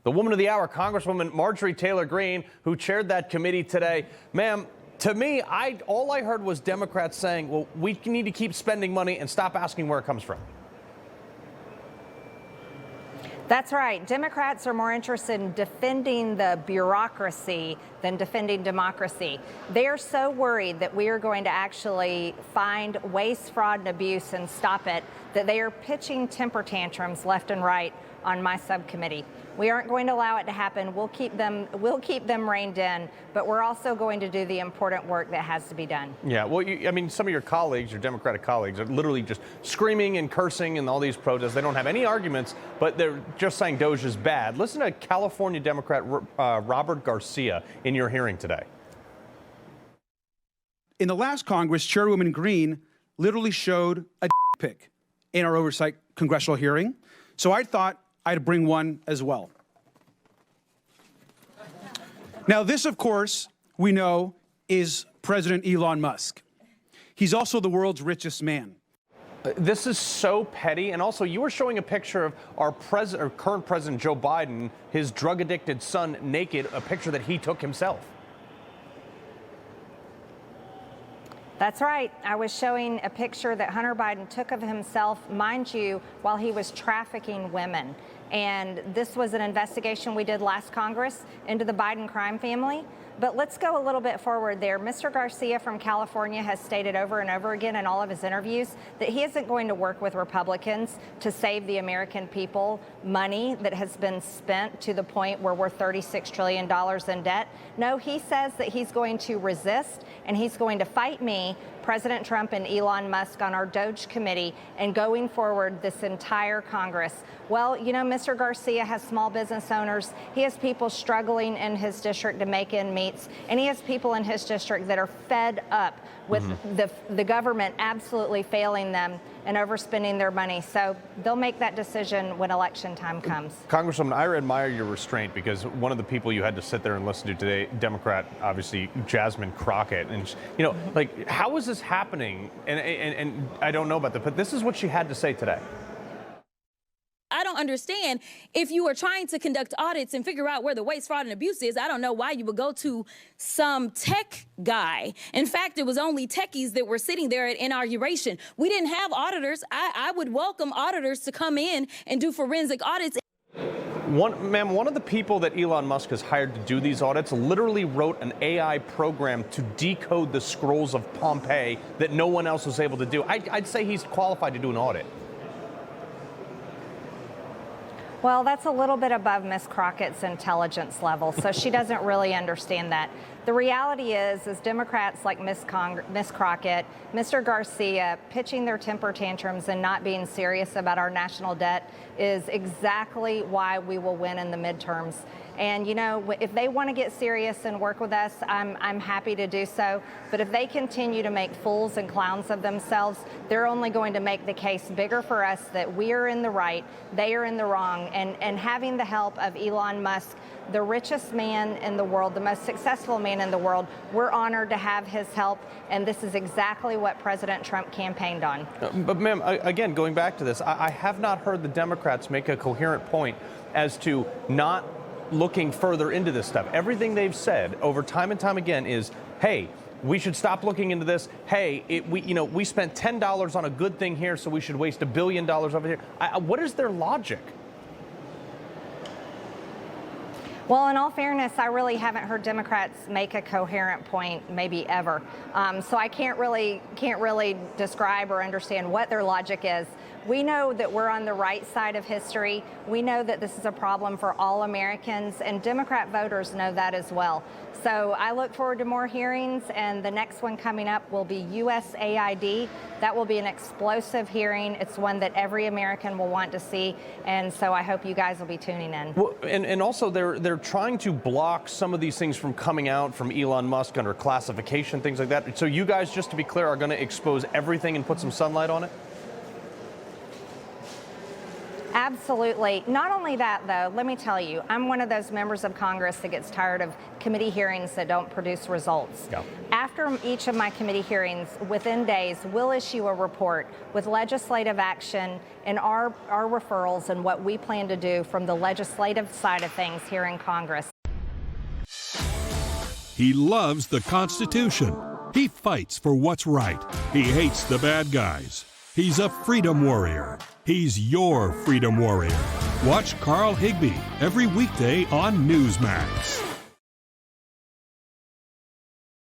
The woman of the hour, Congresswoman Marjorie Taylor Greene, who chaired that committee today. Ma'am, to me, all I heard was Democrats saying, well, we need to keep spending money and stop asking where it comes from. That's right. Democrats are more interested in defending the bureaucracy than defending democracy. They are so worried that we are going to actually find waste, fraud, and abuse and stop it that they are pitching temper tantrums left and right on my subcommittee. We aren't going to allow it to happen. We'll keep them reined in, but we're also going to do the important work that has to be done. Yeah, well, I mean, some of your colleagues, your Democratic colleagues, are literally just screaming and cursing in all these protests. They don't have any arguments, but they're just saying DOJ is bad. Listen to California Democrat Robert Garcia in your hearing today. In the last Congress, Chairwoman Greene literally showed a pic in our oversight congressional hearing. So I thought I'd bring one as well. Now, this, of course, we know is President Elon Musk. He's also the world's richest man. This is so petty. And also, you were showing a picture of our current president, Joe Biden, his drug-addicted son naked, a picture that he took himself. That's right. I was showing a picture that Hunter Biden took of himself, mind you, while he was trafficking women. And this was an investigation we did last Congress into the Biden crime family. But let's go a little bit forward there. Mr. Garcia from California has stated over and over again in all of his interviews that he isn't going to work with Republicans to save the American people money that has been spent to the point where we're $36 trillion in debt. No, he says that he's going to resist and he's going to fight me, President Trump and Elon Musk, on our DOJ committee and going forward this entire Congress. Well, you know, Mr. Garcia has small business owners. He has people struggling in his district to make ends meet. And he has people in his district that are fed up with the government absolutely failing them and overspending their money. So they'll make that decision when election time comes. Congresswoman, I admire your restraint, because one of the people you had to sit there and listen to today, Democrat, obviously, Jasmine Crockett. And, you know, like, how is this happening? And I don't know about that, but this is what she had to say today. I don't understand. If you are trying to conduct audits and figure out where the waste, fraud, and abuse is, I don't know why you would go to some tech guy. In fact, it was only techies that were sitting there at inauguration. We didn't have auditors. I would welcome auditors to come in and do forensic audits. Ma'am, one of the people that Elon Musk has hired to do these audits literally wrote an AI program to decode the scrolls of Pompeii that no one else was able to do. I'd say he's qualified to do an audit. Well, that's a little bit above Ms. Crockett's intelligence level, so she doesn't really understand that. The reality is Democrats like Ms. Crockett, Mr. Garcia, pitching their temper tantrums and not being serious about our national debt is exactly why we will win in the midterms. And, you know, if they want to get serious and work with us, I'm happy to do so. But if they continue to make fools and clowns of themselves, they're only going to make the case bigger for us that we are in the right, they are in the wrong. And having the help of Elon Musk, the richest man in the world, the most successful man in the world, we're honored to have his help. And this is exactly what President Trump campaigned on. But, ma'am, again, going back to this, I have not heard the Democrats make a coherent point as to not looking further into this stuff. Everything they've said over time and time again is, hey, we should stop looking into this. Hey, we spent $10 on a good thing here, so we should waste $1 billion over here. What is their logic? Well, in all fairness, I really haven't heard Democrats make a coherent point, maybe ever. So I can't really describe or understand what their logic is. We know that we're on the right side of history. We know that this is a problem for all Americans, and Democrat voters know that as well. So I look forward to more hearings, and the next one coming up will be USAID. That will be an explosive hearing. It's one that every American will want to see, and so I hope you guys will be tuning in. Well, and also they're trying to block some of these things from coming out from Elon Musk under classification, things like that. So you guys, just to be clear, are going to expose everything and put some sunlight on it? Absolutely. Not only that, though, let me tell you, I'm one of those members of Congress that gets tired of committee hearings that don't produce results. Yeah. After each of my committee hearings, within days, we'll issue a report with legislative action and our referrals and what we plan to do from the legislative side of things here in Congress. He loves the Constitution. He fights for what's right. He hates the bad guys. He's a freedom warrior. He's your freedom warrior. Watch Carl Higbie every weekday on Newsmax.